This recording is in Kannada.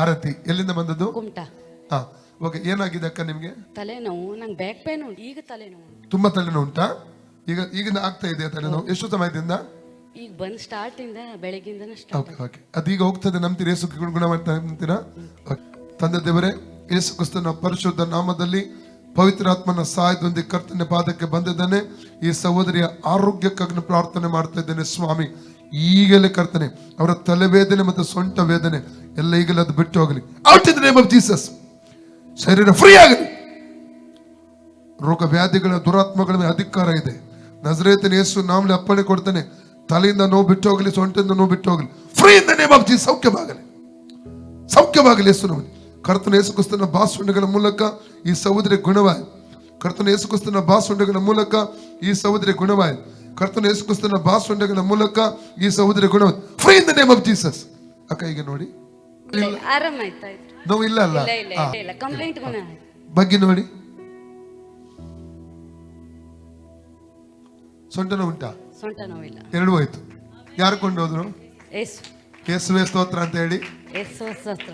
ಆರತಿ ಎಲ್ಲಿಂದ ಬಂದದ್ದು? ಕುಮಟ. ಹಾ, ಓಕೆ. ಏನಾಗಿದೆ ಅಕ್ಕ ನಿಮ್ಗೆ? ತಲೆನೋವು, ನಂಗೆ ಬ್ಯಾಕ್ ಪೇನ್ ಉಂಟು. ಈಗ ತಲೆನೋವು ತುಂಬಾ ತಲೆನೋವು ಉಂಟಾ? ಈಗ ಆಗ್ತಾ ಇದೆ ತಲೆನೋವು? ಎಷ್ಟು ಸಮಯದಿಂದ? ಈಗ ಬಂದ್ ಸ್ಟಾರ್ಟ್ ಇಂದ ಬೆಳಗ್ಗಿಂದ ಸ್ಟಾರ್ಟ್. ಓಕೆ. ಅದೀಗ ಹೋಗ್ತದೆ, ನಂಬ್ತೀರಿ? ಯೇಸು ಗುಣ ಮಾಡ್ತಾ ಅಂತೀರಾ? ತಂದೆ ದೇವರೇ, ಯೇಸು ಕ್ರಿಸ್ತನ ಪರಿಶುದ್ಧ ನಾಮದಲ್ಲಿ ಪವಿತ್ರಾತ್ಮನ ಸಹಾಯದೊಂದಿಗೆ ಕರ್ತನ ಪಾದಕ್ಕೆ ಬಂದಿದ್ದಾನೆ. ಈ ಸಹೋದರಿಯ ಆರೋಗ್ಯಕ್ಕಾಗಿ ಪ್ರಾರ್ಥನೆ ಮಾಡ್ತಾ ಇದ್ದೇನೆ ಸ್ವಾಮಿ. ಈಗಲೇ ಕರ್ತನೆ, ಅವರ ತಲೆವೇದನೆ ಮತ್ತು ಸೊಂಟ ವೇದನೆ ಎಲ್ಲ ಈಗಲೇ ಅದು ಬಿಟ್ಟು ಹೋಗಲಿ. Out in the name of Jesus. ಶರೀರ ಫ್ರೀ ಆಗಲಿ. ರೋಗ ವ್ಯಾಧಿಗಳ ದುರಾತ್ಮಗಳ ಮೇಲೆ ಅಧಿಕಾರ ಇದೆ. ನಜರೇತಿನ ಯೇಸು ನಾಮದಲ್ಲಿ ಅಪ್ಪಣೆ ಕೊಡ್ತಾನೆ. ತಲೆಯಿಂದ ನೋವು ಬಿಟ್ಟು ಹೋಗಲಿ, ಸೊಂಟದಿಂದ ನೋವು ಬಿಟ್ಟು ಹೋಗಲಿ. Free in the name of Jesus. ಸೌಖ್ಯವಾಗಲಿ, ಸೌಖ್ಯವಾಗಲಿ ಯೇಸು ನಮಗೆ. ಕರ್ತನ ಯೇಸು ಕ್ರಿಸ್ತನ ಬಾಸುಂಡೆಗಳ ಮೂಲಕ ಈ ಸಹೋದರಿ ಗುಣವಾಯಿತು. ಕರ್ತನ ಯೇಸು ಕ್ರಿಸ್ತನ ಬಾಸುಂಡೆಗಳ ಮೂಲಕ ಈ ಸಹೋದರಿ ಗುಣವಾಯಿತು. ಕರ್ತನ ಯೇಸು ಕ್ರಿಸ್ತನ ಬಾಸುಂಡೆಗಳ ಮೂಲಕ ಈ ಸಹೋದರಿ ಗುಣವಾಯಿತು. Free in the name of Jesus. ಅಕ್ಕ ಈಗ ನೋಡಿ, ಆರಾಮಾಯ್ತಾ? ನೋವು ಇಲ್ಲ ಅಲ್ಲ? ಕಂಪ್ಲೇಂಟ್ ಬಗ್ಗೆ ನೋಡಿ. ಸೊಂಟ ನೋವು ಉಂಟಾ? ಸೊಂಟ ನೋವಿಲ್ಲ. ಎರಡು ಹೋಯ್ತು. ಯಾರು ಕೊಂಡು ಹೋದ್ರು? ಯೇಸು. ಯೇಸುವೇ ಸ್ತೋತ್ರ ಅಂತ ಹೇಳಿ. ಯೇಸು ಸ್ತೋತ್ರ.